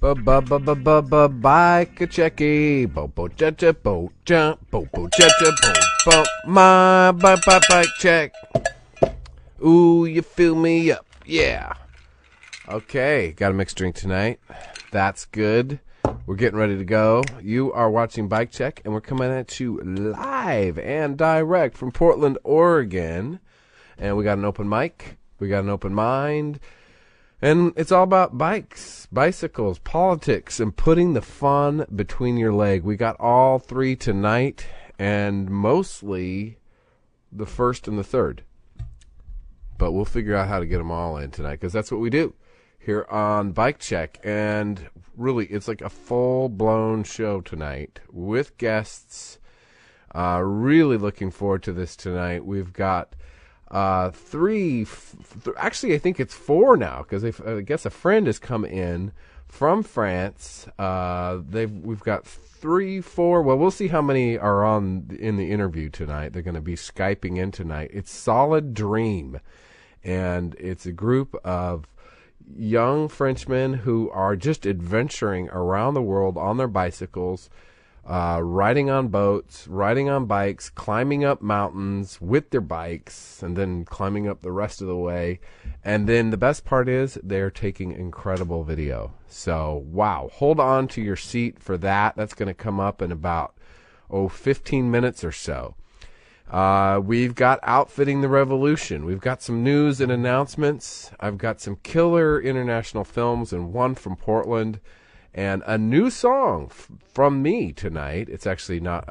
Bike a checky, bo cha bo jump, bo cha bo my bike check. Ooh, you fill me up, yeah. Okay, got a mixed drink tonight. That's good. We're getting ready to go. You are watching Bike Check, and we're coming at you live and direct from Portland, Oregon. And we got an open mic. We got an open mind. And it's all about bikes, bicycles, politics, and putting the fun between your leg. We got all three tonight, and mostly the first and the third. But we'll figure out how to get them all in tonight, because that's what we do here on Bike Check. And really, it's like a full-blown show tonight with guests. Really looking forward to this tonight. We've got actually I think it's four now, because I guess a friend has come in from France. We've got 3, 4. Well, we'll see how many are in the interview tonight. They're going to be Skyping in tonight. It's Solidream, and it's a group of young Frenchmen who are just adventuring around the world on their bicycles, riding on boats, riding on bikes, climbing up mountains with their bikes, and then climbing up the rest of the way. And then the best part is they're taking incredible video. So, wow, hold on to your seat for that. That's going to come up in about 15 minutes or so. We've got Outfitting the Revolution. We've got some news and announcements. I've got some killer international films and one from Portland. And a new song from me tonight. It's actually not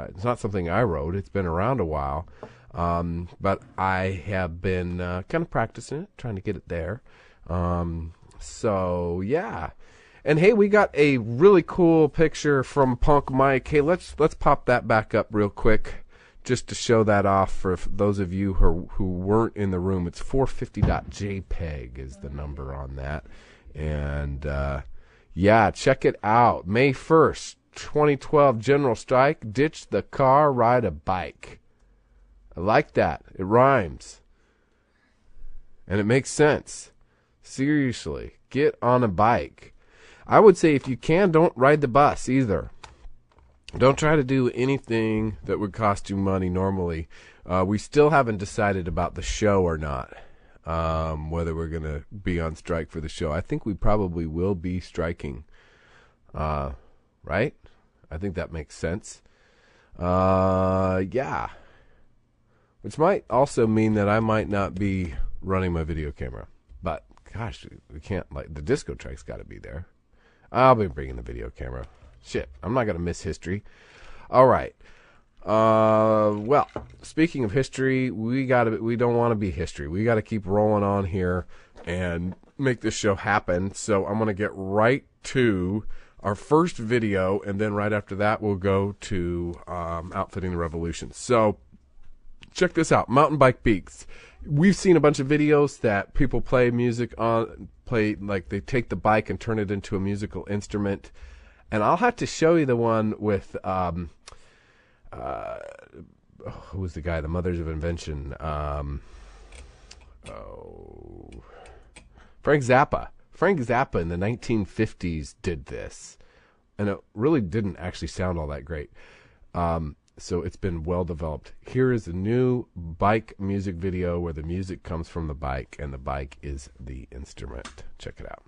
it's not something I wrote. It's been around a while. But I have been kind of practicing it, trying to get it there. So, yeah. And, hey, we got a really cool picture from Punk Mike. Hey, let's pop that back up real quick just to show that off for those of you who weren't in the room. It's 450.jpg is the number on that. And, yeah, check it out. May 1st, 2012, General Strike. Ditch the car, ride a bike. I like that. It rhymes. And it makes sense. Seriously, get on a bike. I would say if you can, don't ride the bus either. Don't try to do anything that would cost you money normally. We still haven't decided about the show or not. Whether we're going to be on strike for the show. I think we probably will be striking. Right? I think that makes sense. Yeah. Which might also mean that I might not be running my video camera. But, gosh, we can't, the disco track's got to be there. I'll be bringing the video camera. Shit, I'm not going to miss history. All right. Well, speaking of history, we don't want to be history. We got to keep rolling on here and make this show happen. So I'm going to get right to our first video, and then right after that we'll go to Outfitting the Revolution. So check this out, Mountain Bike Peaks. We've seen a bunch of videos that people play music on, like they take the bike and turn it into a musical instrument. And I'll have to show you the one with who was the guy? The Mothers of Invention. Frank Zappa. Frank Zappa in the 1950s did this, and it really didn't actually sound all that great. So it's been well developed. Here is a new bike music video where the music comes from the bike, and the bike is the instrument. Check it out.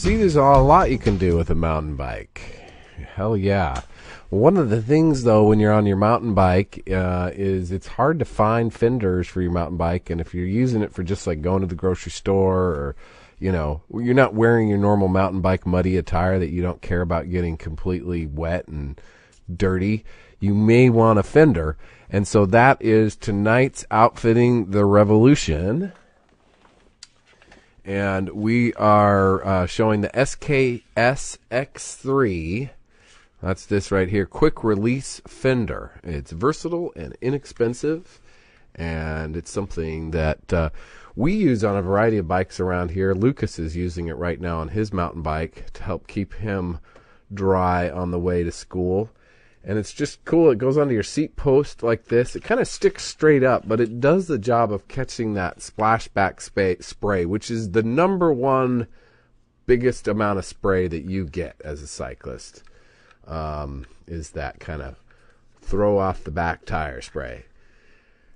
see, there's a lot you can do with a mountain bike. Hell yeah. One of the things, though, when you're on your mountain bike is it's hard to find fenders for your mountain bike. And if you're using it for just like going to the grocery store, or, you know, you're not wearing your normal mountain bike muddy attire that you don't care about getting completely wet and dirty, you may want a fender. And so that is tonight's Outfitting the Revolution. And we are showing the SKS X-3. That's this right here, quick release fender. It's versatile and inexpensive, and it's something that we use on a variety of bikes around here. Lucas is using it right now on his mountain bike to help keep him dry on the way to school. And it's just cool. It goes onto your seat post like this. It kind of sticks straight up, but it does the job of catching that splashback spray, which is the number one biggest amount of spray that you get as a cyclist, is that kind of throw off the back tire spray.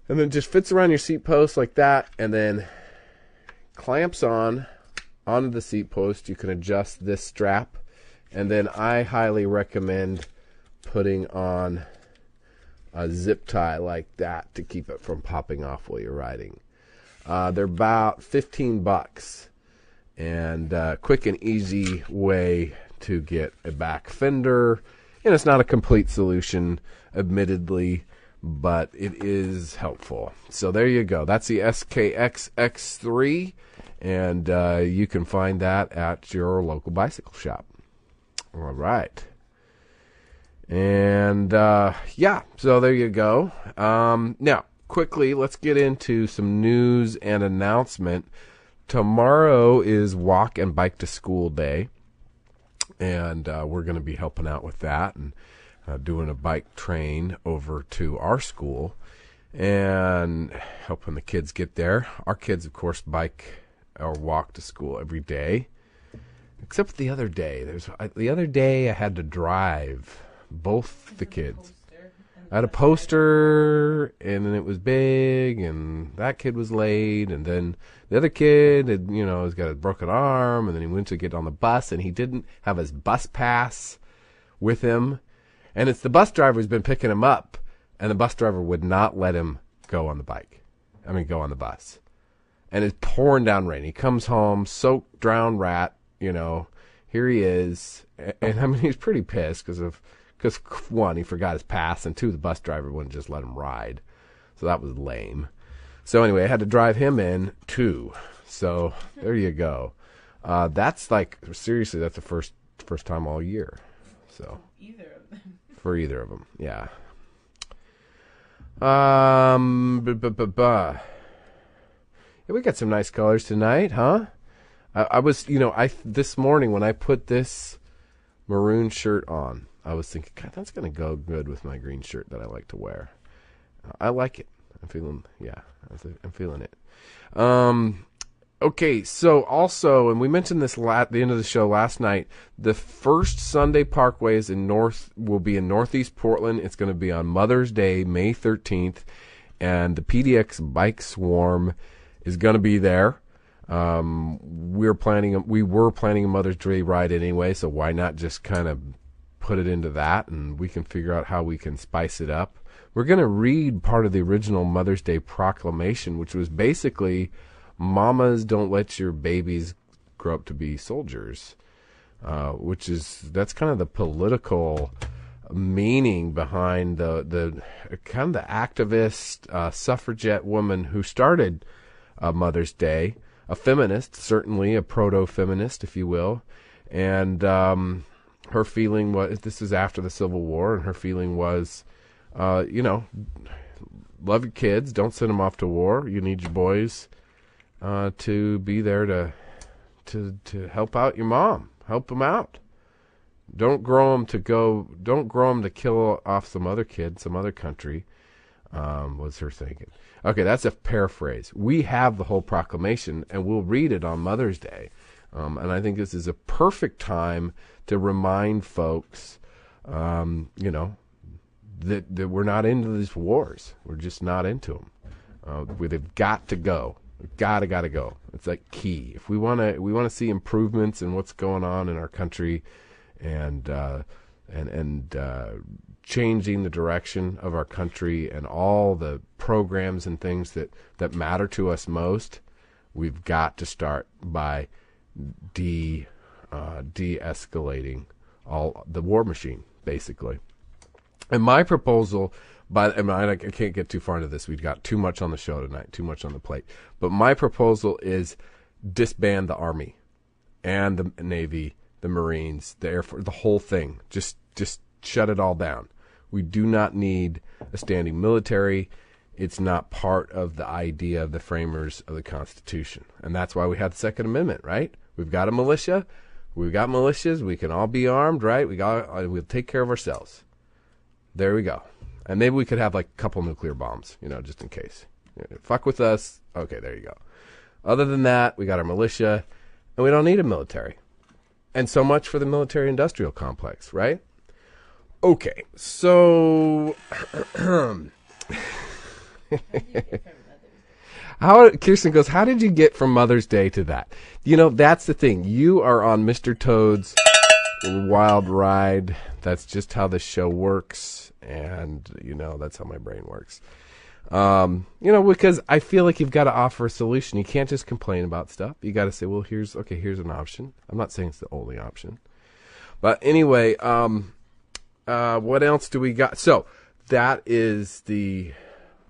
And then it just fits around your seat post like that, and then clamps onto the seat post. You can adjust this strap, and then I highly recommend putting on a zip tie like that to keep it from popping off while you're riding. They're about $15, and quick and easy way to get a back fender. And it's not a complete solution, admittedly, but it is helpful. So there you go. That's the SKS X-3, and you can find that at your local bicycle shop. All right. And yeah, so there you go. Now, quickly, let's get into some news and announcement. Tomorrow is Walk and Bike to School Day, and we're going to be helping out with that and doing a bike train over to our school and helping the kids get there. Our kids, of course, bike or walk to school every day, except the other day. The other day I had to drive both the kids. I had a poster, and then it was big, and that kid was late, and then the other kid had, has got a broken arm, and then he went to get on the bus, and he didn't have his bus pass with him, and it's the bus driver who's been picking him up, and the bus driver would not let him go on the bus. And it's pouring down rain. He comes home, soaked, drowned rat, here he is, and I mean, he's pretty pissed because one, he forgot his pass, and two, the bus driver wouldn't just let him ride. So that was lame. So anyway, I had to drive him in too. So there you go. That's like, seriously, that's the first time all year. So for either of them, yeah. Yeah, we got some nice colors tonight, huh? I was, this morning when I put this maroon shirt on, I was thinking, God, that's going to go good with my green shirt that I like to wear. I like it. I'm feeling it. Okay, so also, and we mentioned this at the end of the show last night, the first Sunday Parkway will be in Northeast Portland. It's going to be on Mother's Day, May 13th, and the PDX Bike Swarm is going to be there. We were planning a Mother's Day ride anyway, so why not just kind of put it into that, and we can figure out how we can spice it up. We're going to read part of the original Mother's Day proclamation, which was basically, mamas, don't let your babies grow up to be soldiers, that's kind of the political meaning behind the kind of the activist suffragette woman who started Mother's Day, a feminist, certainly a proto-feminist, if you will, and her feeling was, this is after the Civil War, and her feeling was, love your kids, don't send them off to war. You need your boys to be there to help out your mom, help them out. Don't grow them to kill off some other kid, some other country, was her thinking. Okay, that's a paraphrase. We have the whole proclamation, and we'll read it on Mother's Day. And I think this is a perfect time to remind folks, that we're not into these wars. We're just not into them. They've got to go. Gotta go. It's like key. If we want to see improvements in what's going on in our country, and changing the direction of our country and all the programs and things that matter to us most, we've got to start by de-escalating all the war machine, basically. And my proposal, I can't get too far into this. We've got too much on the show tonight, too much on the plate. But my proposal is disband the Army and the Navy, the Marines, the Air Force, the whole thing. Just shut it all down. We do not need a standing military. It's not part of the idea of the framers of the Constitution. And that's why we have the Second Amendment, right? We've got a militia. We've got militias. We can all be armed, right? We'll take care of ourselves. There we go. And maybe we could have like a couple nuclear bombs, just in case. Fuck with us. Okay, there you go. Other than that, we got our militia, and we don't need a military. And so much for the military-industrial complex, right? Okay, so Kirsten goes, how did you get from Mother's Day to that? That's the thing. You are on Mr. Toad's wild ride. That's just how this show works, and that's how my brain works. Because I feel like you've got to offer a solution. You can't just complain about stuff. You got to say, well, here's an option. I'm not saying it's the only option, but anyway, what else do we got? So that is the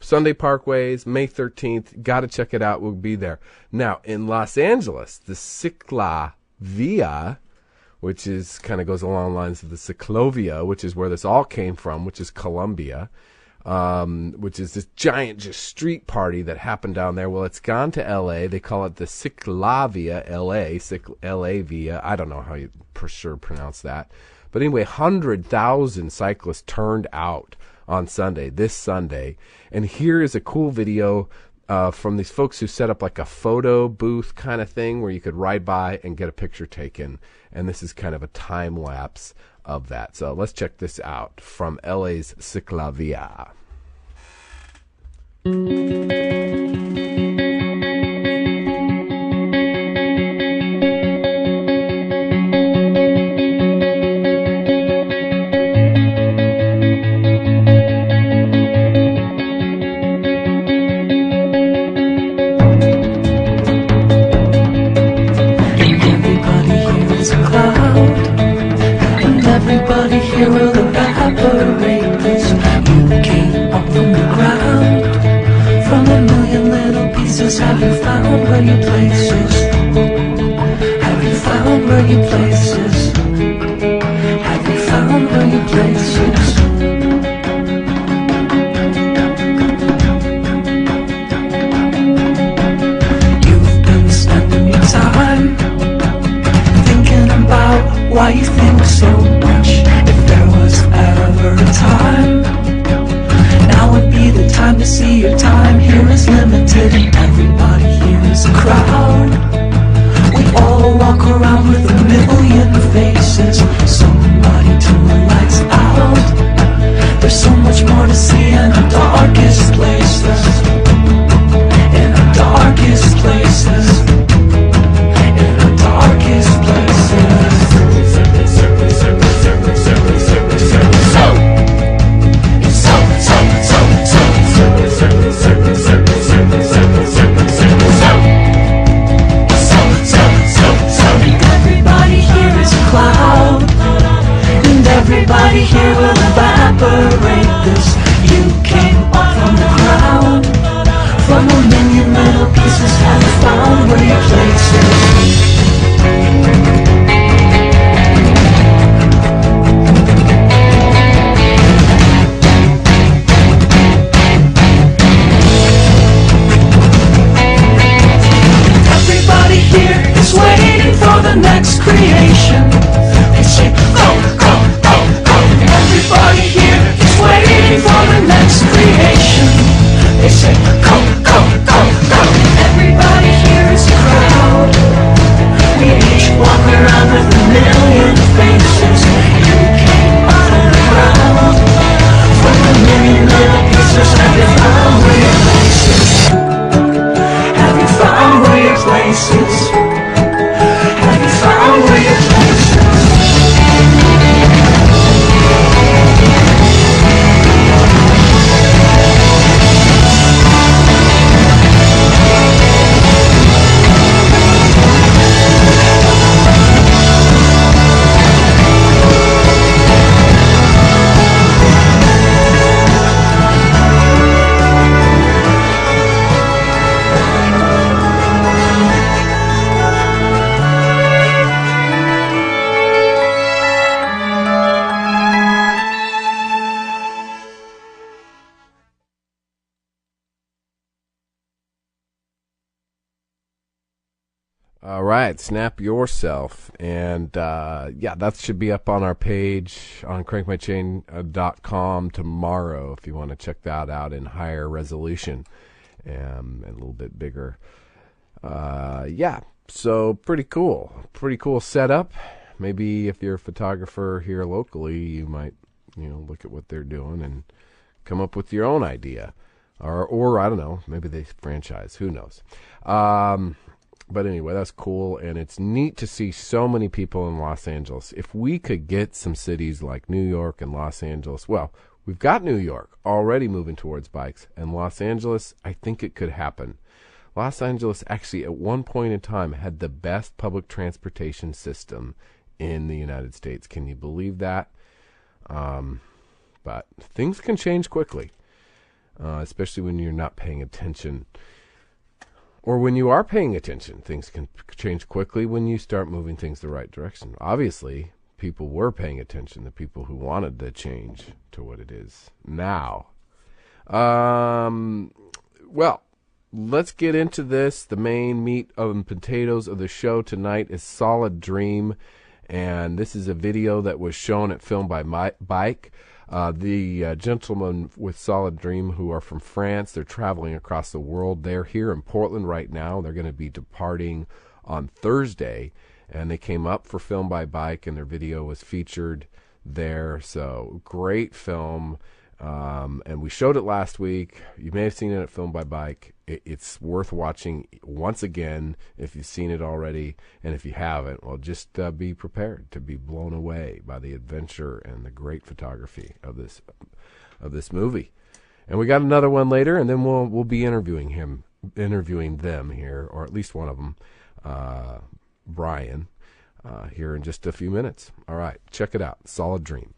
Sunday Parkways, May 13th. Got to check it out. We'll be there. Now in Los Angeles, the Cyclavia, which is kind of goes along the lines of the Cyclavia, which is where this all came from, which is Colombia, which is this giant just street party that happened down there. Well, it's gone to L.A. They call it the Cyclavia, L.A. I don't know how you for sure pronounce that. But anyway, 100,000 cyclists turned out on this Sunday. And here is a cool video from these folks who set up like a photo booth kind of thing where you could ride by and get a picture taken. And this is kind of a time lapse of that. So let's check this out from LA's Cyclavia. Everybody here will evaporate this. You came up from the ground, from a million little pieces. Have you found where your place is? Have you found where your place is? Have you found where your place is? You've been spending your time thinking about why you think so much. If there was ever a time, now would be the time to see your time here is limited. Everybody here is a crowd. We all walk around with a million faces. Somebody turn the lights out. There's so much more to see in the darkest places. In the darkest places. In the darkest places. Everybody here will evaporate this. You came up from the ground, from a million little pieces. Have you found where your place is? Everybody here is waiting for the next creation. They say, go, go, go, go. Everybody here is waiting for the next creation. They say, go, go, go, go. Everybody here is a crowd. We each walk around with a million faces. You came out of the ground, from a million little pieces. Have you found where your place is? Have you found places? Have you found where your place is? All right, Snap Yourself. And yeah, that should be up on our page on crankmychain.com tomorrow if you want to check that out in higher resolution and a little bit bigger. Yeah, so pretty cool. Pretty cool setup. Maybe if you're a photographer here locally, you might, look at what they're doing and come up with your own idea. Or I don't know, maybe they franchise. Who knows? But anyway, that's cool, and it's neat to see so many people in Los Angeles. If we could get some cities like New York and Los Angeles, well, we've got New York already moving towards bikes, and Los Angeles, I think it could happen. Los Angeles actually at one point in time had the best public transportation system in the United States. Can you believe that? But things can change quickly, especially when you're not paying attention. Or when you are paying attention, things can change quickly when you start moving things the right direction. Obviously, people were paying attention, the people who wanted the change to what it is now. Well, let's get into this. The main meat and potatoes of the show tonight is Solidream, and this is a video that was shown at Film by Bike. The gentlemen with Solidream who are from France, they're traveling across the world. They're here in Portland right now. They're going to be departing on Thursday, and they came up for Film by Bike, and their video was featured there. So great film, and we showed it last week. You may have seen it at Film by Bike. It's worth watching once again if you've seen it already, and if you haven't, well, just be prepared to be blown away by the adventure and the great photography of this movie. And we got another one later, and then we'll be interviewing them here, or at least one of them, Brian, here in just a few minutes. All right, check it out, Solidream.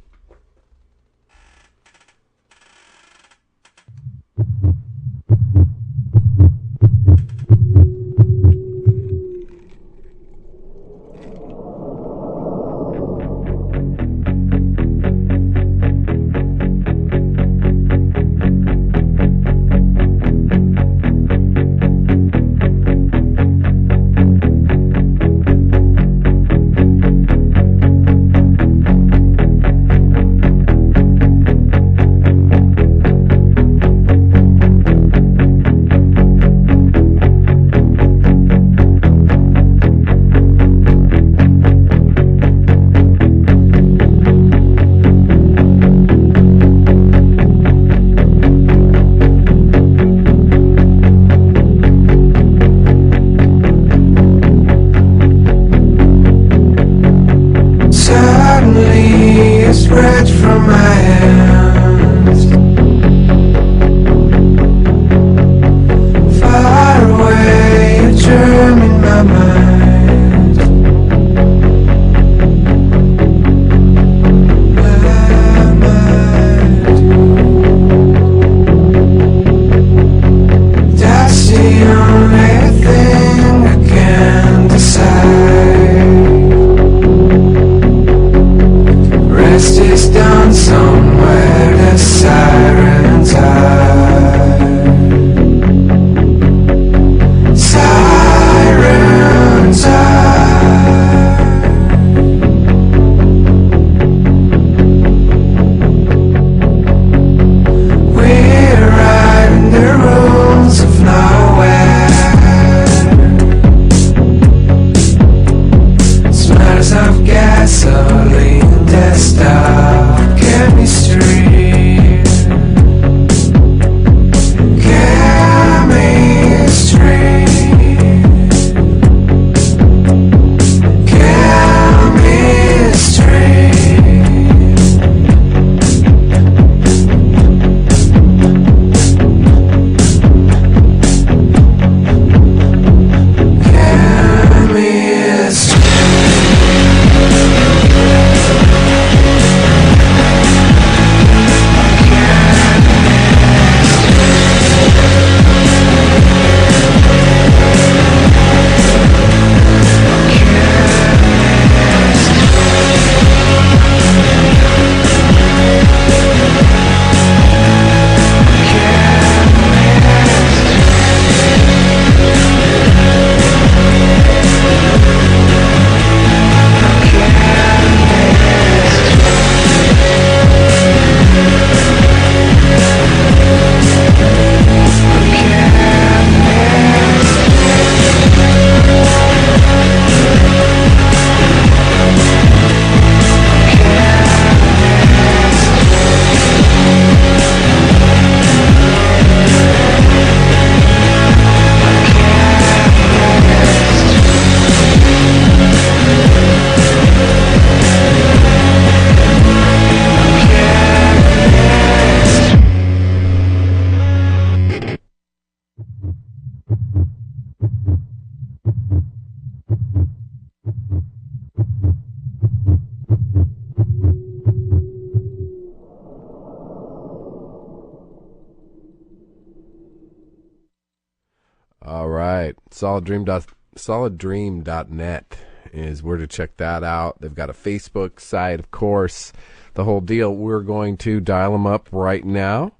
All right. Solidream.net is where to check that out. They've got a Facebook site, of course, the whole deal. We're going to dial them up right now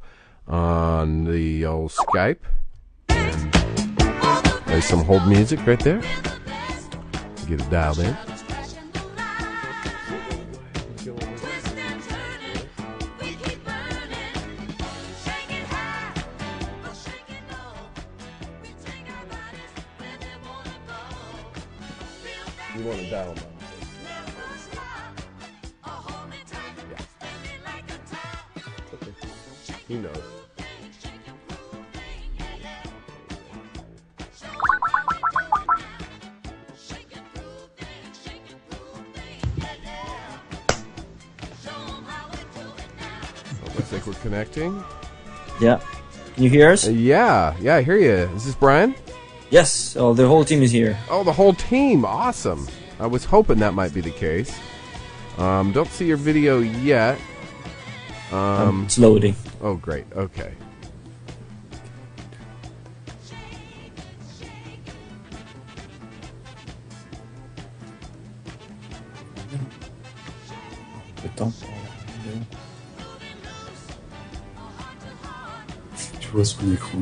on the old Skype. And there's some hold music right there. Get it dialed in. You want to dial them up. Yeah. Okay. He knows. Looks like we're connecting. Yeah. Can you hear us? Yeah, I hear you. Is this Brian? Yes. Oh, the whole team is here. Oh, the whole team. Awesome. I was hoping that might be the case. Don't see your video yet. It's loading. Oh, great. Okay. Le temps. Tu vois sur l'écran.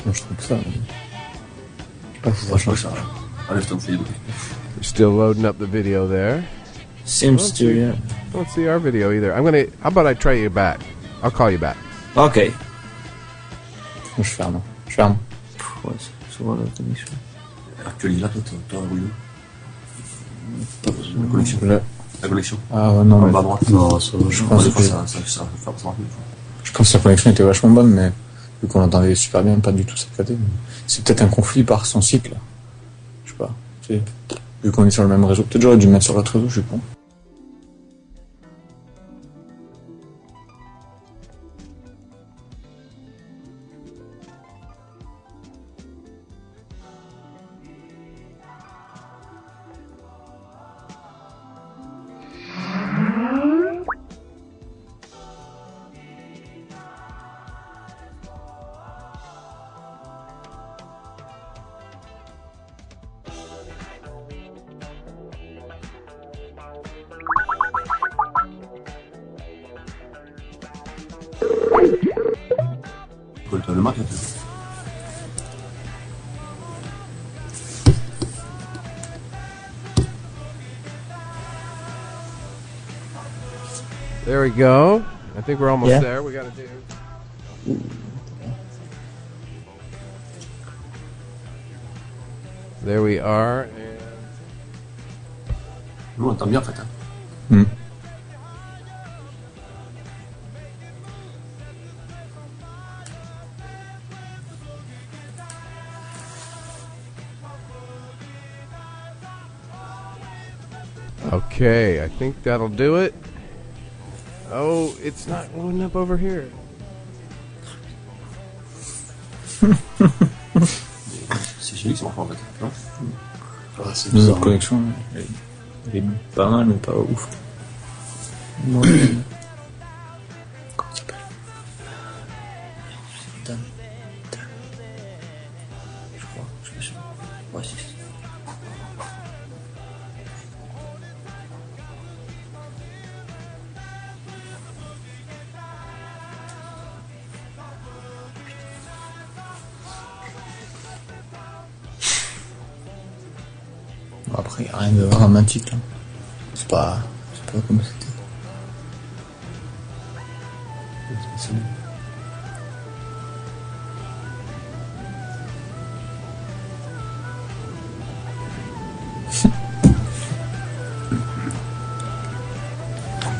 Moi, je trouve ça. Franchement, ça. Enlève ton film. We're still loading up the video there. Seems to, yeah. Don't see our video either. How about I try you back? I'll call you back. Ok. Je ferme. Ouais, c'est souvent la connexion. Actualise là, toi, t'as un rouleau. La connexion. La connexion. Ah ouais, non, En mais bas à droite. non, ça, je pense que ça je pense que la connexion était vachement bonne, mais vu qu'on l'entendait super bien, pas du tout saccadé. C'est peut-être un conflit par son cycle. Je sais pas. Vu qu'on est sur le même réseau, peut-être j'aurais dû mettre sur l'autre réseau, je sais pas. Le Mac, là. There we go. I think we're almost Yeah. there. We got to do. There we are. And Nous, on entend bien, en fait. Hein. okay, I think that'll do it. Oh, it's not loading up over here. C'est chez lui que c'est marrant, en fait. Non Ah, c'est bizarre. Notre connexion, elle est pas mal, mais pas ouf. Non. Comment ça s'appelle? Je crois, je suis sûr. Ouais, c'est ça. Après, il n'y a rien de dramatique là. C'est pas comme c'était.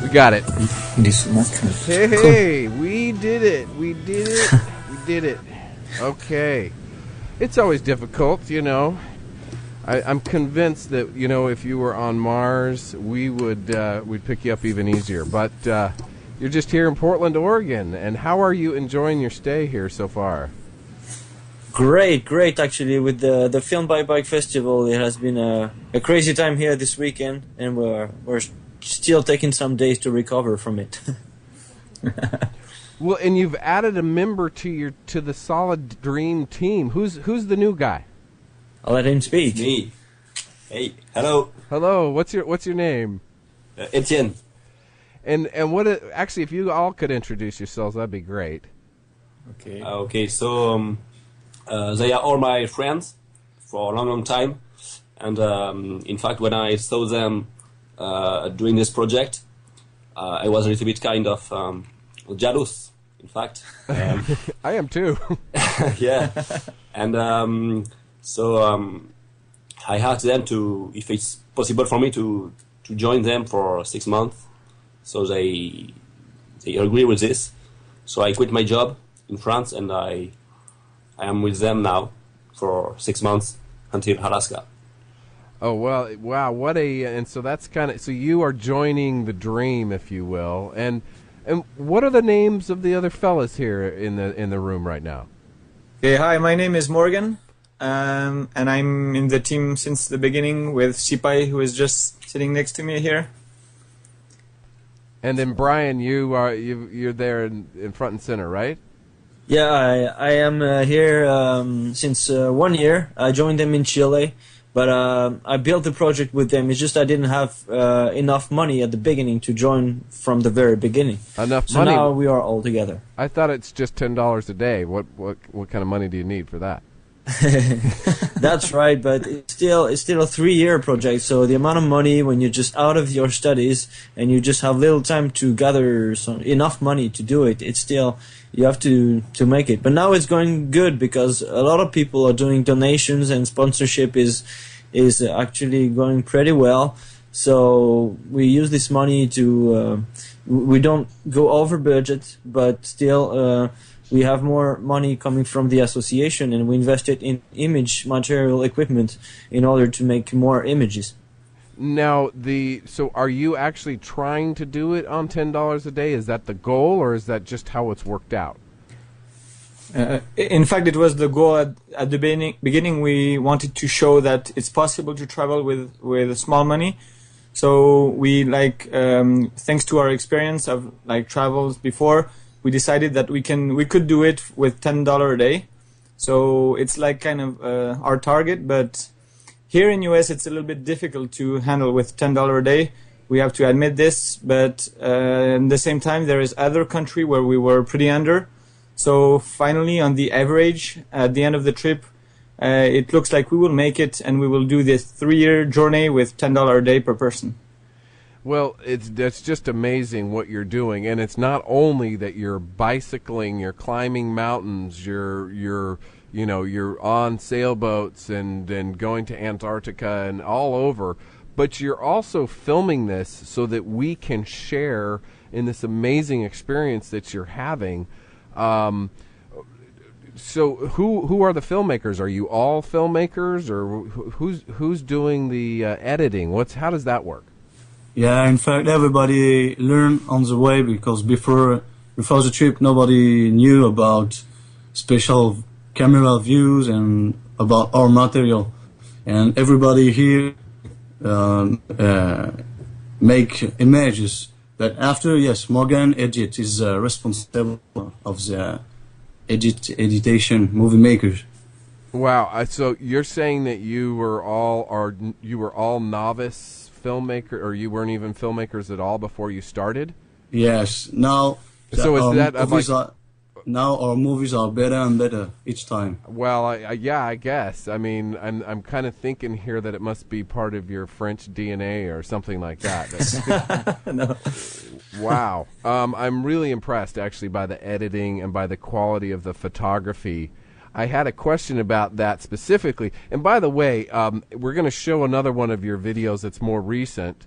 We got it. Il est souvent Hey, we did it. We did it. We did it. Okay. It's always difficult, you know. I'm convinced that, you know, if you were on Mars, we'd pick you up even easier. But you're just here in Portland, Oregon. And how are you enjoying your stay here so far? Great. Actually, with the Film by Bike Festival, it has been a crazy time here this weekend, and we're still taking some days to recover from it. Well, and you've added a member to the Solidream team. Who's the new guy? I'll let him speak. Me. Hey, hello. Hello. What's your name? Etienne. And actually, if you all could introduce yourselves, that'd be great. Okay. Okay, so they are all my friends for a long time, and in fact, when I saw them doing this project, I was a little bit kind of jealous. In fact, I am too. yeah, and so I asked them if it's possible for me to join them for 6 months. So they agree with this. So I quit my job in France, and I am with them now for 6 months until Alaska. Oh, well, wow, and so that's so you are joining the dream, if you will. And what are the names of the other fellas here in the room right now? Okay, hi, my name is Morgan, and I'm in the team since the beginning with Sipai, who is just sitting next to me here. And then Brian, you're there in front and center, right? Yeah, I am here since 1 year. I joined them in Chile, but I built the project with them. It's just I didn't have enough money at the beginning to join from the very beginning. Enough so money? So now we are all together. I thought it's just $10 a day. What kind of money do you need for that? That's right, but it's still a 3-year project. So the amount of money when you're just out of your studies and you just have little time to gather enough money to do it, it's still you have to make it. But now it's going good because a lot of people are doing donations and sponsorship is actually going pretty well. So we use this money to we don't go over budget, but still. We have more money coming from the association, and we invest it in image material equipment in order to make more images. Now, so are you actually trying to do it on $10 a day? Is that the goal, or is that just how it's worked out? In fact, it was the goal at the beginning. We wanted to show that it's possible to travel with small money. So we thanks to our experience of travels before, we decided that we could do it with $10 a day. So it's kind of our target, but here in US it's a little bit difficult to handle with $10 a day. We have to admit this, but at the same time there is other country where we were pretty under. So finally, on the average, at the end of the trip, it looks like we will make it, and we will do this 3-year journey with $10 a day per person. Well, that's just amazing what you're doing, and it's not only that you're bicycling, you're climbing mountains, you're on sailboats and going to Antarctica and all over, but you're also filming this so that we can share in this amazing experience that you're having. So who are the filmmakers? Are you all filmmakers, or who's doing the editing? How does that work? Yeah, in fact, everybody learned on the way, because before the trip, nobody knew about special camera views and about our material. And everybody here make images that after, yes, Morgan Edit is responsible of the editation movie makers. Wow! So you're saying that you were all novice filmmaker, or you weren't even filmmakers at all before you started? Yes. Now, so is that now our movies are better and better each time. Well, I guess. I mean, I'm kind of thinking here that it must be part of your French DNA or something like that. No. Wow. I'm really impressed, actually, by the editing and by the quality of the photography. I had a question about that specifically. And by the way, we're going to show another one of your videos that's more recent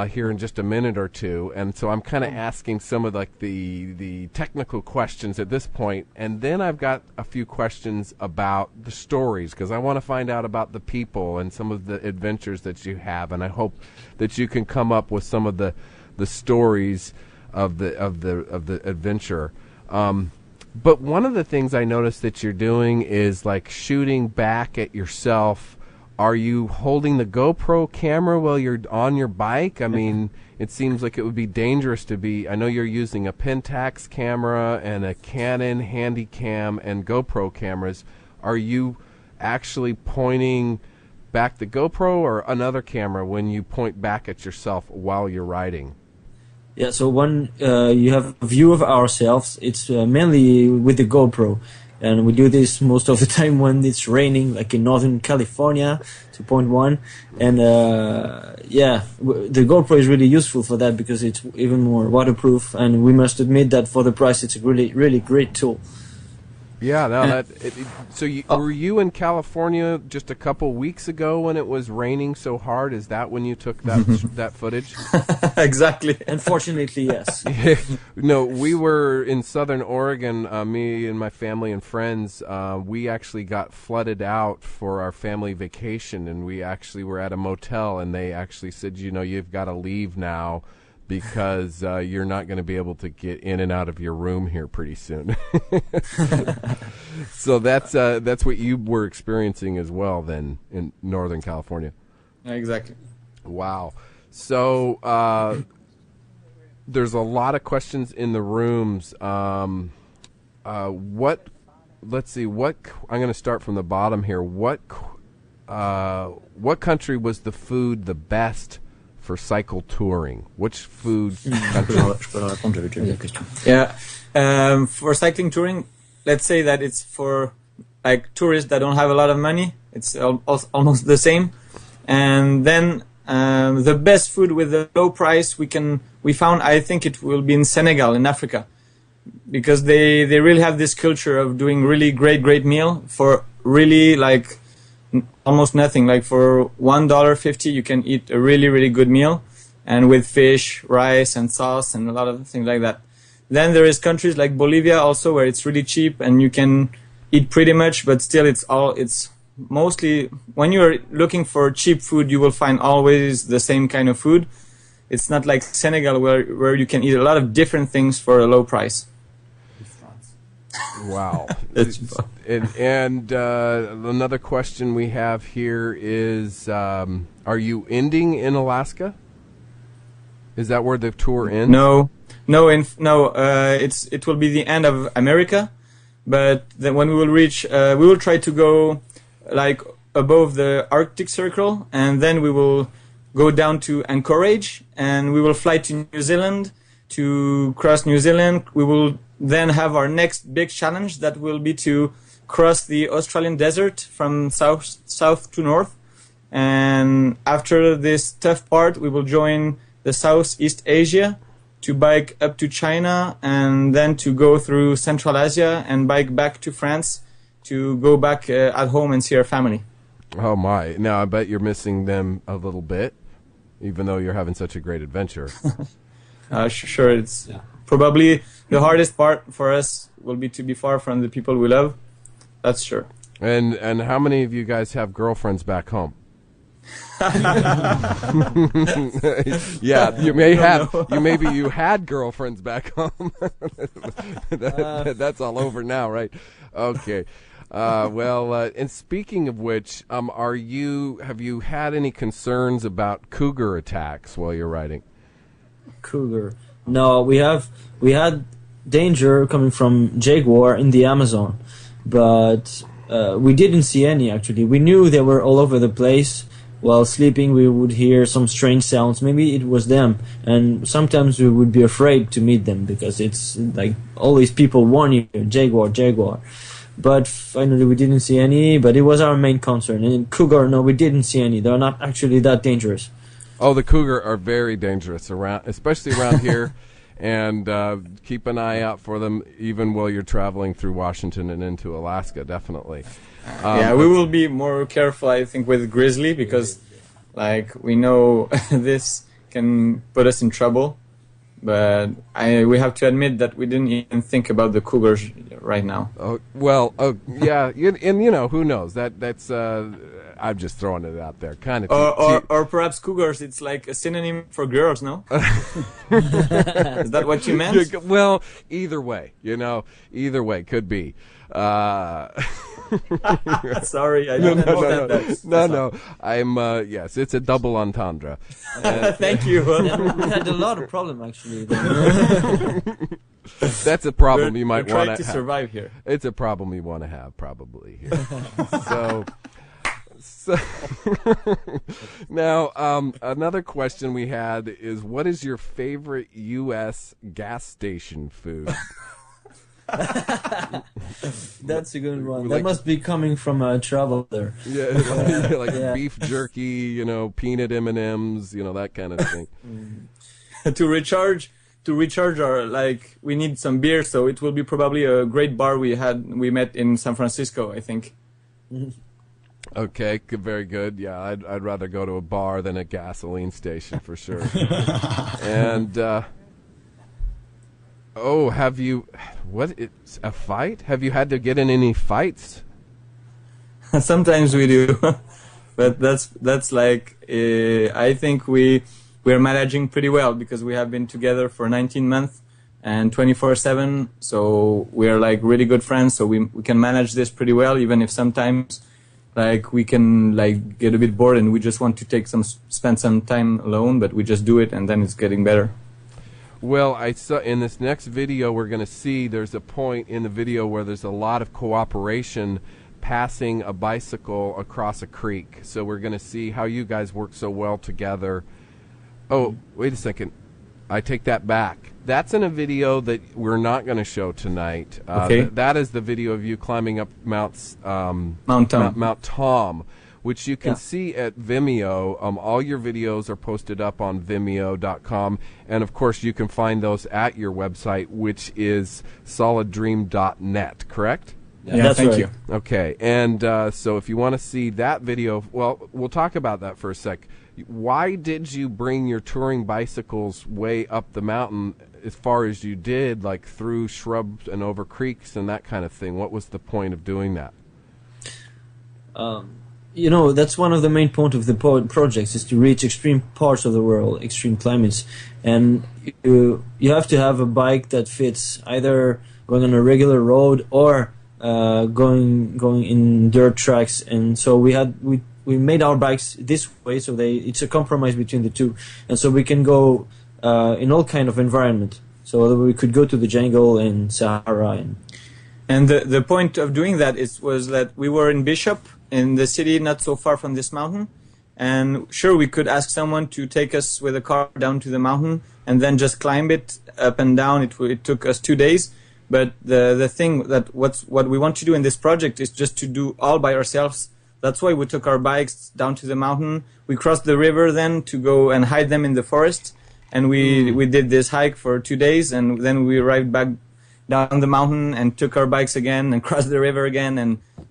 here in just a minute or two. And so I'm kind of asking some of the technical questions at this point. And then I've got a few questions about the stories, because I want to find out about the people and some of the adventures that you have. And I hope that you can come up with some of the stories of the adventure. But one of the things I noticed that you're doing is like shooting back at yourself. Are you holding the GoPro camera while you're on your bike? I mean, it seems like it would be dangerous to be. I know you're using a Pentax camera and a Canon Handycam and GoPro cameras. Are you actually pointing back the GoPro or another camera when you point back at yourself while you're riding? Yeah, so when you have a view of ourselves, it's mainly with the GoPro. And we do this most of the time when it's raining, like in Northern California, 2.1. And the GoPro is really useful for that because it's even more waterproof. And we must admit that for the price, it's a really, really great tool. Yeah, no, were you in California just a couple weeks ago when it was raining so hard? Is that when you took that footage? Exactly. Unfortunately, yes. No, we were in Southern Oregon, me and my family and friends. We actually got flooded out for our family vacation, and we actually were at a motel, and they actually said, you've got to leave now, because you're not going to be able to get in and out of your room here pretty soon. So that's what you were experiencing as well then in Northern California. Exactly. Wow. So there's a lot of questions in the rooms. Let's see, I'm going to start from the bottom here. What country was the food the best for cycle touring? Which food country? Yeah, for cycling touring, let's say that it's for like tourists that don't have a lot of money. It's almost the same. And then the best food with the low price we found, I think it will be in Senegal, in Africa, because they really have this culture of doing really great meal for really like almost nothing. Like for $1.50 you can eat a really good meal, and with fish, rice and sauce and a lot of things like that. Then there is countries like Bolivia also where it's really cheap and you can eat pretty much, but still it's mostly, when you're looking for cheap food, you will find always the same kind of food. It's not like Senegal where you can eat a lot of different things for a low price. Wow. And another question we have here is, are you ending in Alaska? Is that where the tour ends? No. It will be the end of America, but then when we will reach, we will try to go like above the Arctic Circle, and then we will go down to Anchorage, and we will fly to New Zealand. To cross New Zealand, we will then have our next big challenge that will be to cross the Australian desert from south to north. And after this tough part, we will join the Southeast Asia to bike up to China, and then to go through Central Asia and bike back to France to go back at home and see our family. Oh my. Now I bet you're missing them a little bit, even though you're having such a great adventure. Sure, it's probably the hardest part for us will be to be far from the people we love. That's sure. And how many of you guys have girlfriends back home? Yeah, you may have. Maybe you had girlfriends back home. That's all over now, right? Okay. And speaking of which, have you had any concerns about cougar attacks while you're riding? Cougar? No, we had danger coming from jaguar in the Amazon, but we didn't see any actually. We knew they were all over the place. While sleeping, we would hear some strange sounds. Maybe it was them, and sometimes we would be afraid to meet them because it's like always people warn you, jaguar. But finally, we didn't see any. But it was our main concern. And cougar, no, we didn't see any. They're not actually that dangerous. Oh, the cougar are very dangerous especially around here. And keep an eye out for them, even while you're traveling through Washington and into Alaska, definitely. We will be more careful, I think, with grizzly, because like we know this can put us in trouble. but we have to admit that we didn't even think about the cougars right now. Oh, well, yeah, and you know, who knows? That's I'm just throwing it out there, kind of. Or perhaps cougars, it's like a synonym for girls, no? Is that what you meant? Well, either way, you know, either way could be. Sorry, I didn't understand that. No. I'm yes, it's a double entendre. Thank you. We had a lot of problem actually. That's a problem you might want to survive here. It's a problem you want to have probably here. so now another question we had is, what is your favorite U.S. gas station food? That's a good one. Like, that must be coming from a traveler. Yeah, like beef jerky, you know, peanut M&Ms, you know, that kind of thing. To recharge our, like, we need some beer, so it will be probably a great bar we met in San Francisco, I think. Okay, very good. Yeah, I'd rather go to a bar than a gasoline station for sure. And have you? What? It's a fight? Have you had to get in any fights? Sometimes we do, but that's like I think we're managing pretty well because we have been together for 19 months and 24/7. So we're like really good friends. So we can manage this pretty well, even if sometimes like we can like get a bit bored and we just want to spend some time alone. But we just do it, and then it's getting better. Well, I saw in this next video we're going to see there's a point in the video where there's a lot of cooperation passing a bicycle across a creek. So we're going to see how you guys work so well together. Oh, wait a second. I take that back. That's in a video that we're not going to show tonight. Okay. That is the video of you climbing up Mount Tom, which you can see at Vimeo. All your videos are posted up on Vimeo.com, and of course you can find those at your website, which is solidream.net, correct? Yeah, thank you. Okay, and so if you want to see that video, well, we'll talk about that for a sec. Why did you bring your touring bicycles way up the mountain as far as you did, like through shrubs and over creeks and that kind of thing? What was the point of doing that? You know, that's one of the main points of the projects, is to reach extreme parts of the world, extreme climates. And you have to have a bike that fits either going on a regular road or going in dirt tracks. And so we made our bikes this way, so it's a compromise between the two. And so we can go in all kind of environment. So we could go to the jungle and Sahara. And the point of doing that was that we were in Bishop, in the city not so far from this mountain, and sure, we could ask someone to take us with a car down to the mountain and then just climb it up and down. It took us 2 days, but the thing that what we want to do in this project is just to do all by ourselves. That's why we took our bikes down to the mountain. We crossed the river then to go and hide them in the forest, and we did this hike for 2 days, and then we arrived back down the mountain and took our bikes again and crossed the river again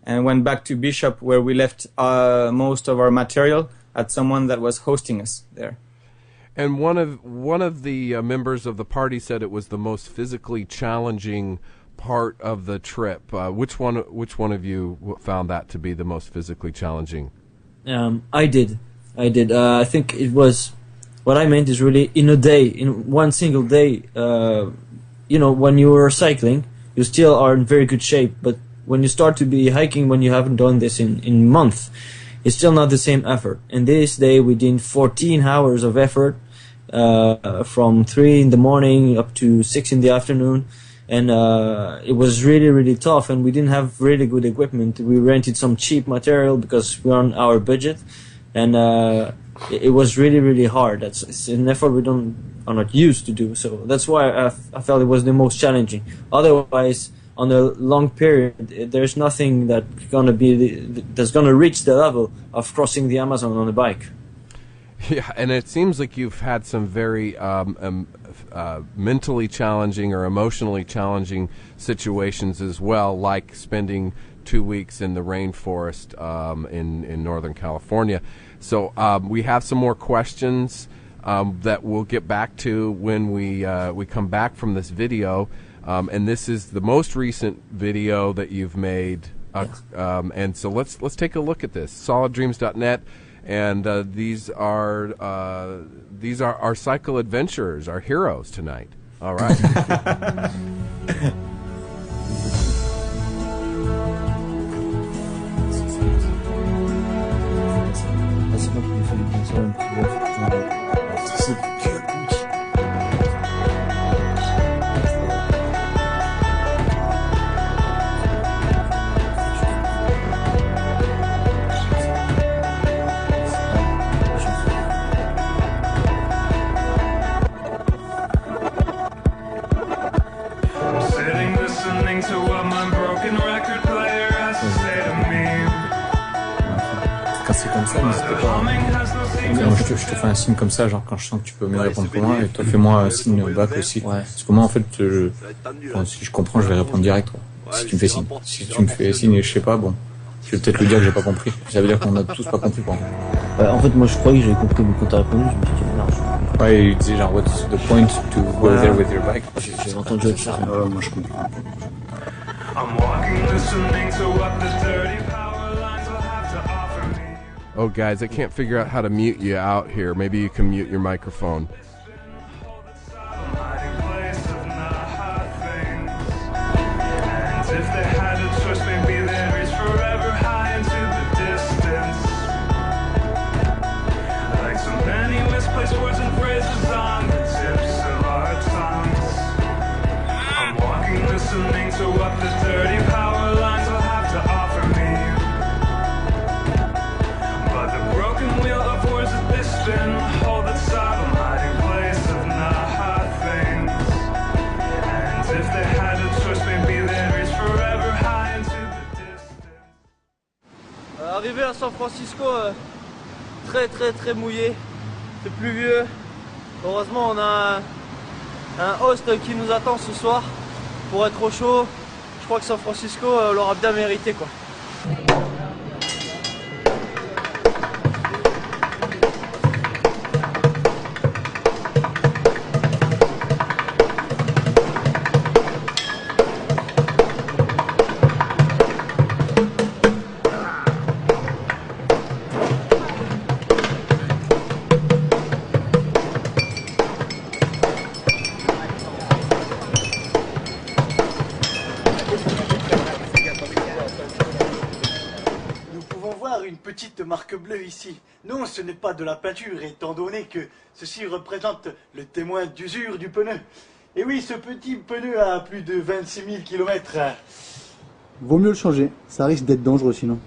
and went back to Bishop, where we left most of our material at someone that was hosting us there. And one of the members of the party said it was the most physically challenging part of the trip. Which one of you found that to be the most physically challenging? I did. I think it was. What I meant is really in one single day. You know, when you are cycling, you still are in very good shape, but when you start to be hiking, when you haven't done this in months, it's still not the same effort. And this day we did 14 hours of effort, from 3 in the morning up to 6 in the afternoon, and it was really, really tough, and we didn't have really good equipment. We rented some cheap material because we're on our budget, and it was really, really hard. It's an effort we are not used to do, so that's why I felt it was the most challenging. Otherwise, on a long period, there's nothing that's gonna reach the level of crossing the Amazon on a bike. Yeah, and it seems like you've had some very mentally challenging or emotionally challenging situations as well, like spending 2 weeks in the rainforest in Northern California. So we have some more questions. that we'll get back to when we come back from this video. And this is the most recent video that you've made. And so let's take a look at this. Solidreams.net, and these are our cycle adventurers, our heroes tonight. All right. Sitting listening to what my broken record player has to say to me. Quand c'est comme ça, n'hésite pas. Moi, je te fais un signe comme ça, genre quand je sens que tu peux mieux répondre que moi, et toi fais-moi un signe back aussi. Ouais. Parce que moi, en fait, si je comprends, je vais répondre direct, quoi. Si tu me fais signe. Si tu me fais signe et je sais pas, bon, je vais peut-être lui dire que j'ai pas compris. Ça veut dire qu'on a tous pas compris, quoi. En fait, moi je croyais que j'avais compris, mais quand t'as répondu, je me suis dit, non, je comprends. Ouais, il disait genre, what's the point to go there with your bike? J'ai entendu autre chose. Moi je comprends. I'm walking, listening to what the dirty power lines will have to offer me. Oh, guys, I can't figure out how to mute you out here. Maybe you can mute your microphone. Hiding place of not things. And if they had a choice, maybe they'd reach forever high into the distance. Like so many misplaced words and phrases on the tips of our tongues. I'm walking, listening to what the dirty power lines will have to offer me. But the broken wheel of words that they spin hold that solemn hiding place of not things. And if they had a choice, maybe they'd reach forever high into the distance. Arrivé à San Francisco, très mouillé, c'est pluvieux. Heureusement, on a un host qui nous attend ce soir pour être au chaud. Je crois que San Francisco l'aura bien mérité, quoi. Une petite marque bleue ici. Non, ce n'est pas de la peinture, étant donné que ceci représente le témoin d'usure du pneu. Et oui, ce petit pneu a plus de 26 000 km. Vaut mieux le changer, ça risque d'être dangereux sinon.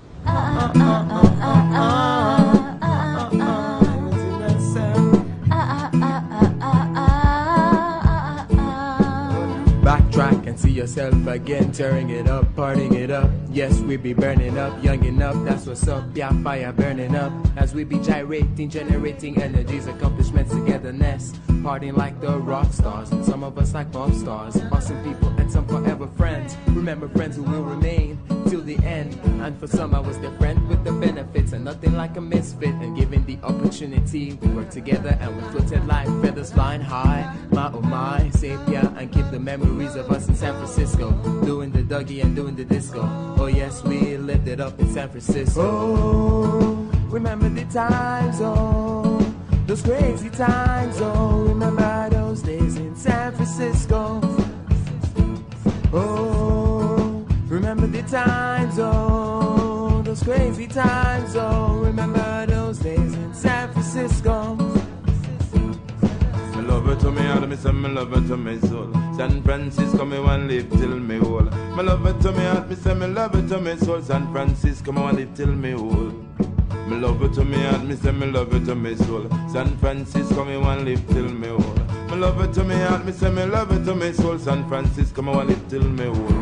Backtrack and see yourself again, tearing it up, partying it up. Yes, we be burning up, young enough, that's what's up. Yeah, fire burning up as we be gyrating, generating energies, accomplishments, togetherness. Partying like the rock stars, and some of us like pop stars. Awesome people and some forever friends. Remember friends who will remain till the end. And for some I was their friend with the benefits, and nothing like a misfit. And given the opportunity, we worked together and we floated like feathers flying high. My oh my, save ya and keep the memories of us in San Francisco, doing the Dougie and doing the disco. Oh yes, we lived it up in San Francisco. Oh, remember the times, oh, those crazy times, oh, remember those days in San Francisco. Oh, remember the times, oh, those crazy times, oh, remember those days in San Francisco. Me love her to me heart, me say me love her to me soul. San Francisco, me want live till me old. Me love her to me heart, me say me love her to me soul. San Francisco, me want live till me old. Me love her to me heart, me say me love her to me soul. San Francisco, me want live till me old. Me love her to me heart, me say me love her to me soul. San Francisco, me want live till me old.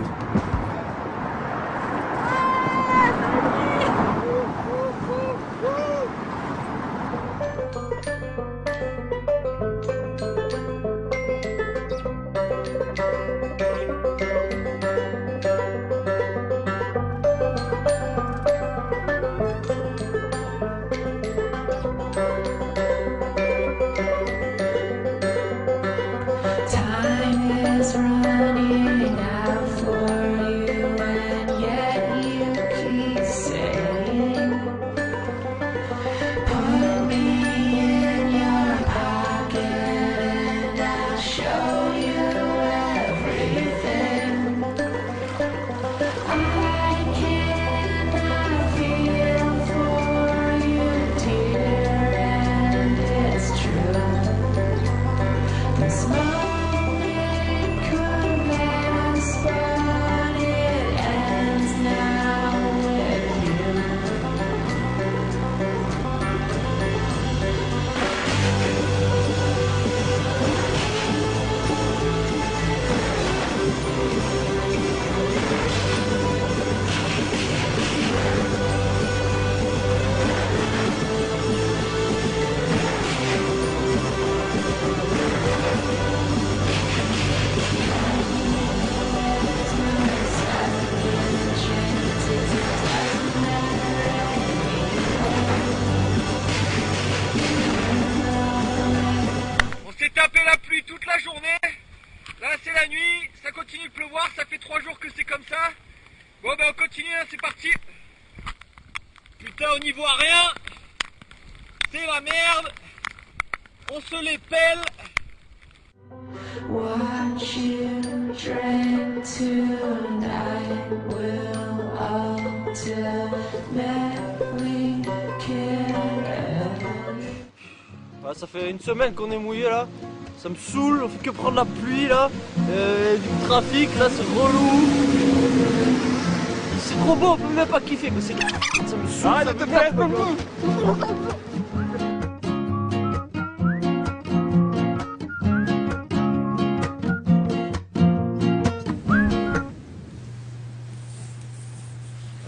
la pluie toute la journée. Là c'est la nuit, ça continue de pleuvoir, ça fait 3 jours que c'est comme ça. Bon ben on continue, hein, c'est parti. Putain on n'y voit rien. C'est la merde. On se les pèle. What you drink tonight will ultimately kill. Ça fait une semaine qu'on est mouillé là. Ça me saoule, on fait que prendre la pluie là. Du trafic là, c'est relou. C'est trop beau, on peut même pas kiffer. Mais ça me saoule. Arrête de te faire.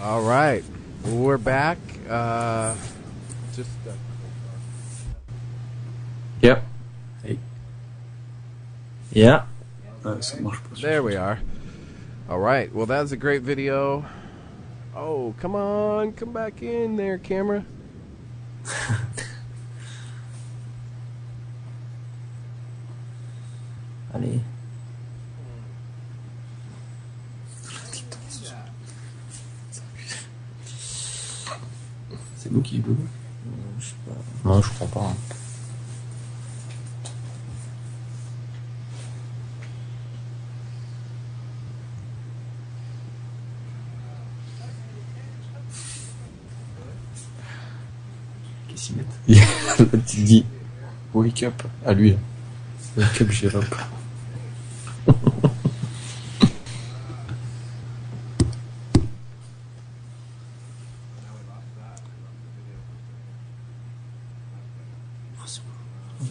All right, we're back. Just. Yep. Hey. Yeah. There we are. All right. Well, that was a great video. Oh, come on, come back in there, camera. Allez. C'est nous qui bug. Je sais pas. Non, je crois pas. Hein. Qu'est-ce qu'ils mettent? Là, tu dis wake up à lui. Wake up, j'ai up.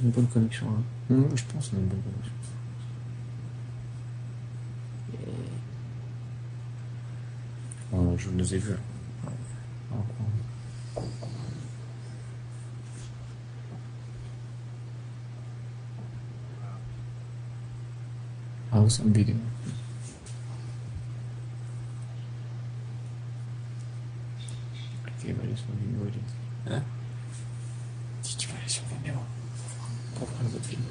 Une bonne connexion là. Je pense qu'on a une bonne connexion. Je nous ai vus. Some video. Ok, va aller sur Vimeo. Hein? Si tu vas aller sur Vimeo, pour voir les autres films.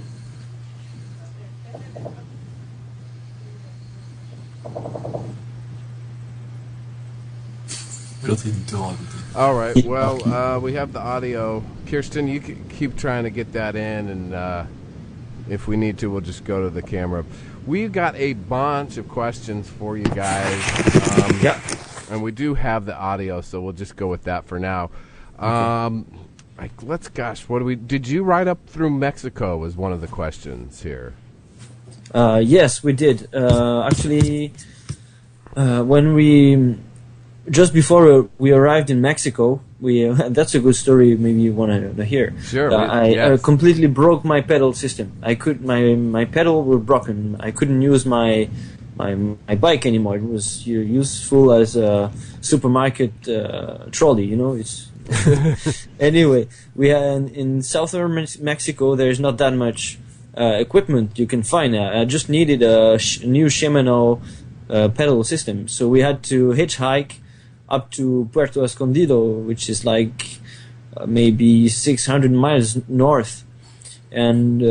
All right. Well, we have the audio. Kirsten, you can keep trying to get that in, and if we need to, we'll just go to the camera. We've got a bunch of questions for you guys. Yeah. And we do have the audio, so we'll just go with that for now. Did you ride up through Mexico was one of the questions here. Yes, we did. Actually, when we... Just before we arrived in Mexico, that's a good story. Maybe you want to hear. Sure. I completely broke my pedal system. My pedal were broken. I couldn't use my bike anymore. It was useful as a supermarket trolley. You know, it's anyway. We had in southern Mexico. There's not that much equipment you can find. I just needed a new Shimano pedal system, so we had to hitchhike up to Puerto Escondido, which is like maybe 600 miles north. And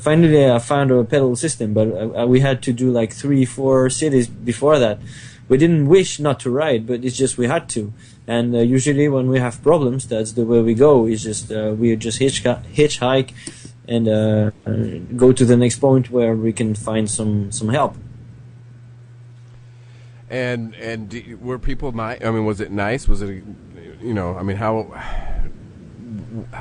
finally I found a pedal system, but we had to do like 3-4 cities before that. We didn't wish not to ride, but it's just we had to. And usually when we have problems, that's the way we go. It's just we just hitchhike and go to the next point where we can find some help. And were people nice? I mean, was it nice? Was it,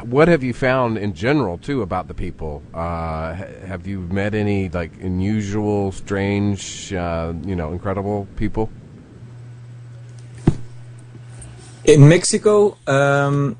what have you found in general too about the people? Have you met any like unusual, strange, incredible people? In Mexico, for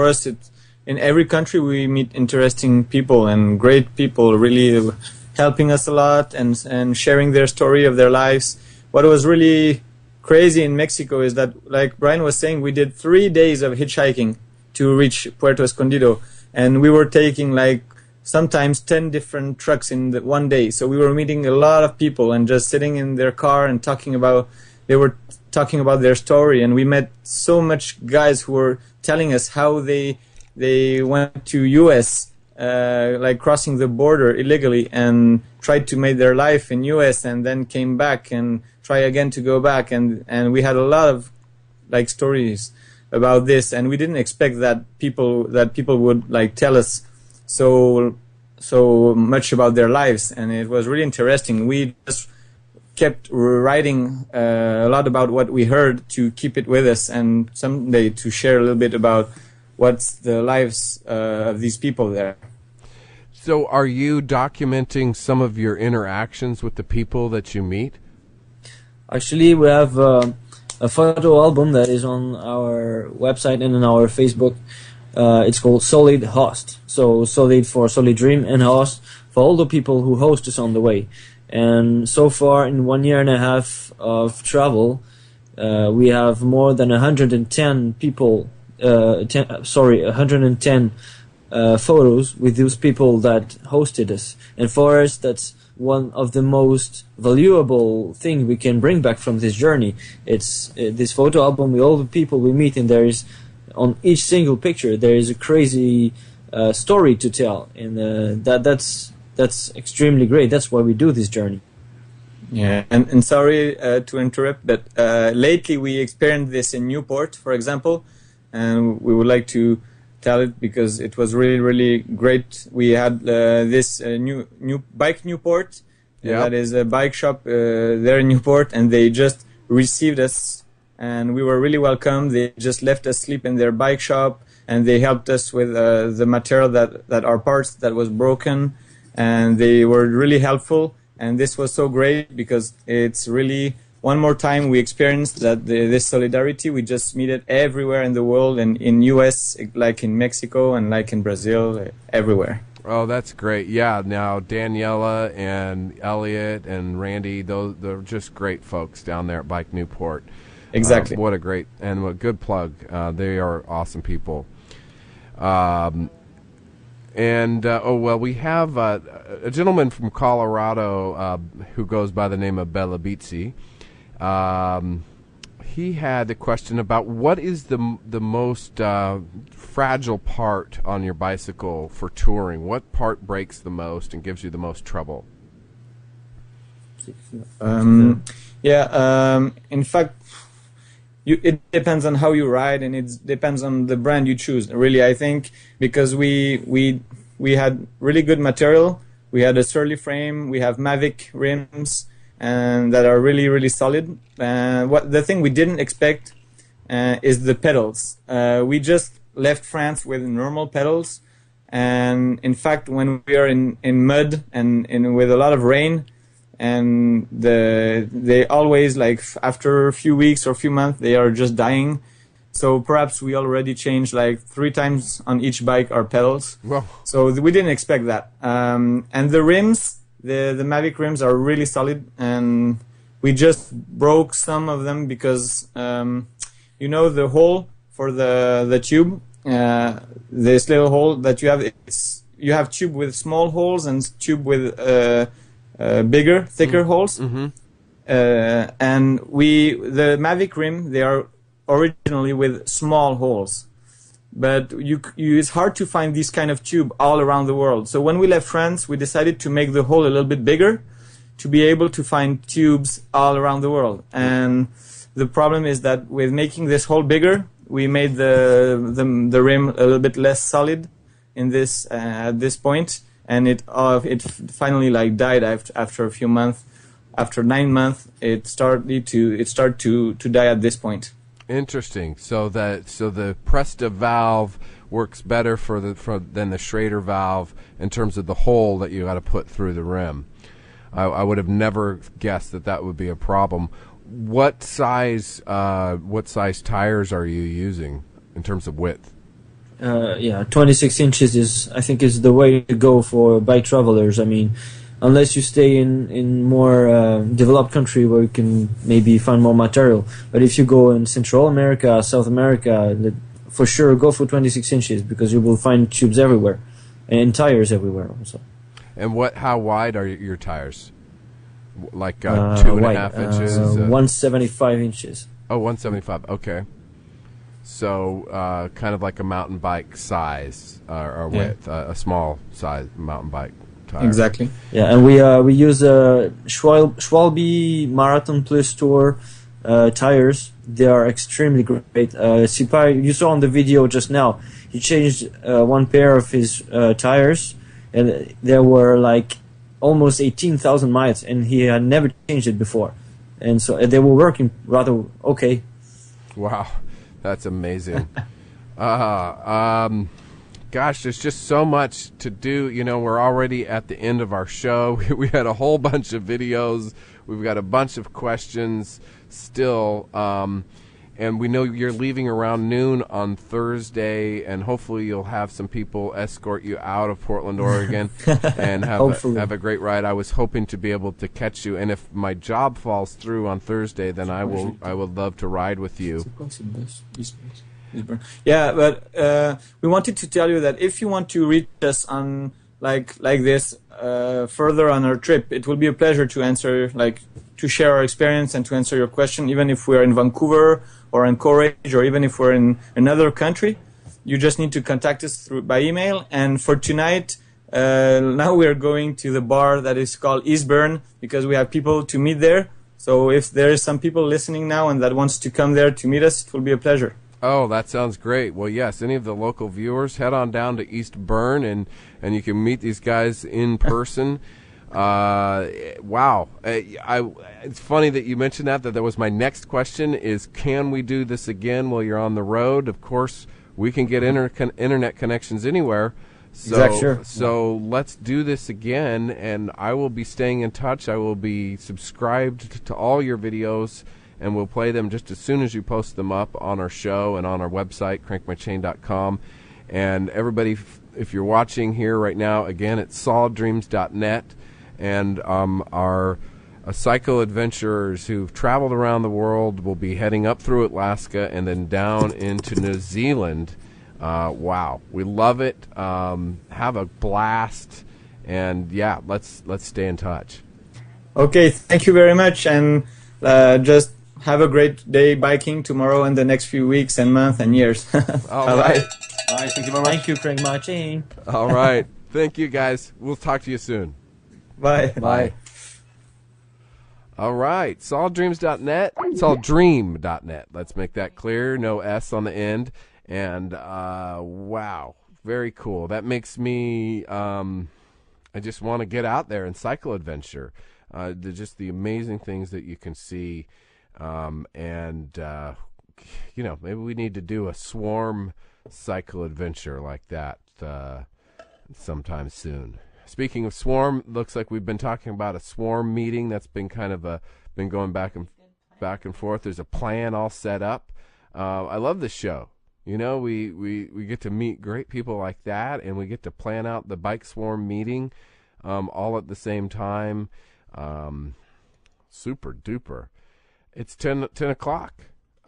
us, in every country we meet interesting people and great people, really helping us a lot and sharing their story of their lives. What was really crazy in Mexico is that, like Brian was saying, we did 3 days of hitchhiking to reach Puerto Escondido, and we were taking like sometimes 10 different trucks in one day. So we were meeting a lot of people and just sitting in their car and they were talking about their story, and we met so much guys who were telling us how they went to US like crossing the border illegally and tried to make their life in US and then came back and try again to go back, and we had a lot of like stories about this, and we didn't expect that people would like tell us so much about their lives, and it was really interesting. We just kept writing a lot about what we heard to keep it with us, and someday to share a little bit about what's the lives of these people there. So are you documenting some of your interactions with the people that you meet? Actually, we have a photo album that is on our website and on our Facebook. It's called Solid Host. So Solid for Solidream and Host for all the people who host us on the way. And so far, in 1 year and a half of travel, we have more than 110 people, 110 photos with those people that hosted us. And for us, that's one of the most valuable thing we can bring back from this journey. It's this photo album with all the people we meet, and there is, on each single picture, there is a crazy story to tell, and that's extremely great. That's why we do this journey. Yeah, and sorry to interrupt, but lately we experienced this in Newport, for example, and we would like to tell it because it was really, really great. We had this new Bike Newport, that is a bike shop there in Newport, and they just received us, and we were really welcome. They just left us sleep in their bike shop, and they helped us with the material that our parts that was broken, and they were really helpful. And this was so great because it's really, one more time we experienced that this solidarity, we just meet it everywhere in the world, and in US, like in Mexico and like in Brazil, everywhere. Oh, that's great. Yeah, now Daniela and Elliot and Randy, they're just great folks down there at Bike Newport. Exactly. What a great and what good plug. They are awesome people. We have a gentleman from Colorado who goes by the name of Belabitsi. He had a question about what is the most fragile part on your bicycle for touring? What part breaks the most and gives you the most trouble? In fact, it depends on how you ride, and it depends on the brand you choose. Really, I think because we had really good material. We had a Surly frame. We have Mavic rims, and that are really, really solid. The thing we didn't expect is the pedals. We just left France with normal pedals, and in fact, when we are in mud and with a lot of rain, and they always, like, after a few weeks or a few months, they are just dying. So perhaps we already changed like 3 times on each bike our pedals. Wow. So we didn't expect that. And the rims, the Mavic rims are really solid, and we just broke some of them because the hole for the tube, this little hole that you have, you have tube with small holes and tube with bigger, thicker holes. Mm-hmm. And the Mavic rim, they are originally with small holes, but it's hard to find this kind of tube all around the world. So when we left France, we decided to make the hole a little bit bigger to be able to find tubes all around the world. And the problem is that with making this hole bigger, we made the rim a little bit less solid in this at this point, and it finally like died after a few months. After 9 months, it started to die at this point. Interesting. So the Presta valve works better than the Schrader valve in terms of the hole that you got to put through the rim. I would have never guessed that would be a problem. What size tires are you using in terms of width? 26 inches I think is the way to go for bike travelers. I mean, unless you stay in more developed country where you can maybe find more material. But if you go in Central America, South America, for sure go for 26 inches because you will find tubes everywhere and tires everywhere also. And how wide are your tires? Like 2.5 inches? 175 inches. Oh, 175. Okay. So kind of like a mountain bike size or width, a small size mountain bike tire. Exactly. Yeah, and we use Schwalbe Marathon Plus Tour tires. They are extremely great. Sipai, you saw on the video just now, he changed one pair of his tires, and there were like almost 18,000 miles, and he had never changed it before. And so they were working rather okay. Wow, that's amazing. Gosh, there's just so much to do. You know, we're already at the end of our show. We had a whole bunch of videos. We've got a bunch of questions still. And we know you're leaving around noon on Thursday, and hopefully you'll have some people escort you out of Portland, Oregon, and have a great ride. I was hoping to be able to catch you, and if my job falls through on Thursday, then I would love to ride with you. Yeah, but we wanted to tell you that if you want to reach us on like this further on our trip, it will be a pleasure to answer, to share our experience and to answer your question, even if we're in Vancouver or in Courage, or even if we're in another country. You just need to contact us by email. And for tonight, now we're going to the bar that is called Eastburn, because we have people to meet there. So if there is some people listening now and that wants to come there to meet us, it will be a pleasure. Oh, that sounds great. Well, yes, any of the local viewers, head on down to Eastburn, and you can meet these guys in person. Wow. It's funny that you mentioned that was my next question is, can we do this again while you're on the road? Of course, we can get internet connections anywhere. So let's do this again, and I will be staying in touch. I will be subscribed to all your videos, and we'll play them just as soon as you post them up on our show and on our website, crankmychain.com. And everybody, if you're watching here right now, again, it's solidreams.net. And our cycle adventurers who've traveled around the world will be heading up through Alaska and then down into New Zealand. Wow, we love it. Have a blast, and yeah, let's stay in touch. Okay, thank you very much, and just have a great day biking tomorrow and the next few weeks and months and years. All right. Bye. Thank you very much. Thank you, Craig Martin. All right. Thank you, guys. We'll talk to you soon. Bye. Bye. All right. Solidreams.net. Solidream.net. Let's make that clear. No S on the end. And wow, very cool. That makes me, I just want to get out there and cycle adventure. Just the amazing things that you can see. You know, maybe we need to do a swarm cycle adventure like that sometime soon. Speaking of swarm, looks like we've been talking about a swarm meeting that's been kind of been going back and forth. There's a plan all set up. I love this show. You know, we get to meet great people like that, and we get to plan out the bike swarm meeting all at the same time. Super duper. It's 10 o'clock.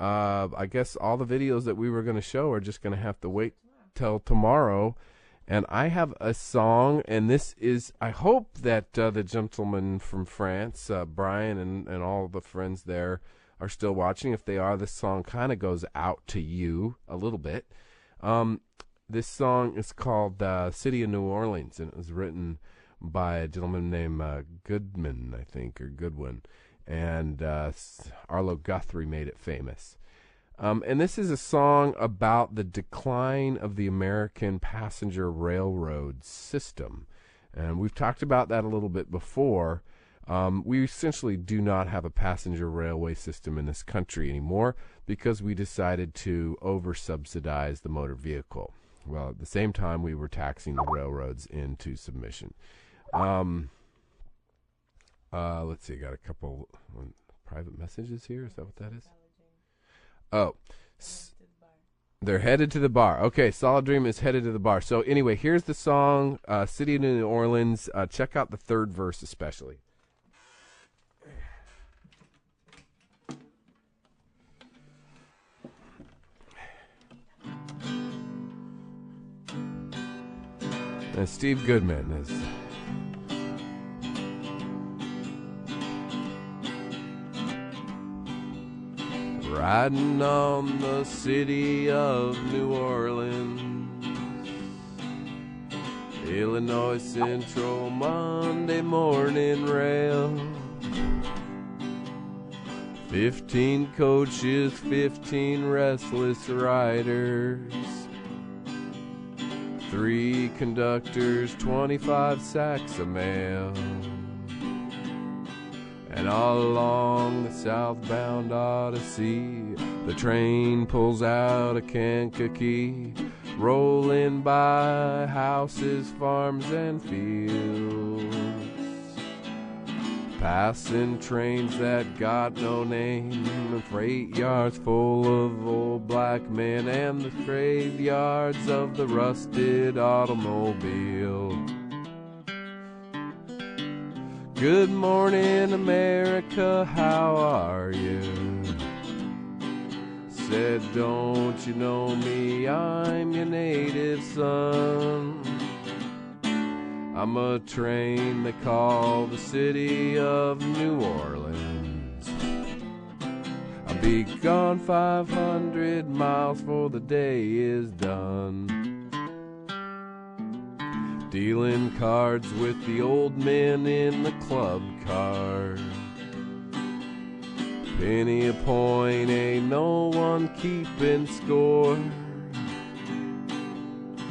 I guess all the videos that we were going to show are just going to have to wait till tomorrow. And I have a song, and this is, I hope that the gentleman from France, Brian, and all the friends there are still watching. If they are, this song kind of goes out to you a little bit. This song is called City of New Orleans, and it was written by a gentleman named Goodman, I think, or Goodwin. And Arlo Guthrie made it famous. And this is a song about the decline of the American passenger railroad system. And we've talked about that a little bit before. We essentially do not have a passenger railway system in this country anymore because we decided to over-subsidize the motor vehicle. Well, at the same time, we were taxing the railroads into submission. Let's see, I got a couple private messages here. Is that what that is? Oh, they're headed to the bar. Okay, Solid Dream is headed to the bar. So anyway, here's the song, City of New Orleans. Check out the third verse especially. And Steve Goodman is... riding on the city of New Orleans. Illinois Central Monday morning rail. 15 coaches, 15 restless riders. 3 conductors, 25 sacks of mail. And all along the southbound Odyssey, the train pulls out of Kankakee, rolling by houses, farms, and fields. Passing trains that got no name, and freight yards full of old black men, and the graveyards of the rusted automobile. Good morning, America, how are you? Said, don't you know me, I'm your native son. I'm a train they call the city of New Orleans. I'll be gone 500 miles before the day is done. Dealing cards with the old men in the club car. Penny a point, ain't no one keeping score.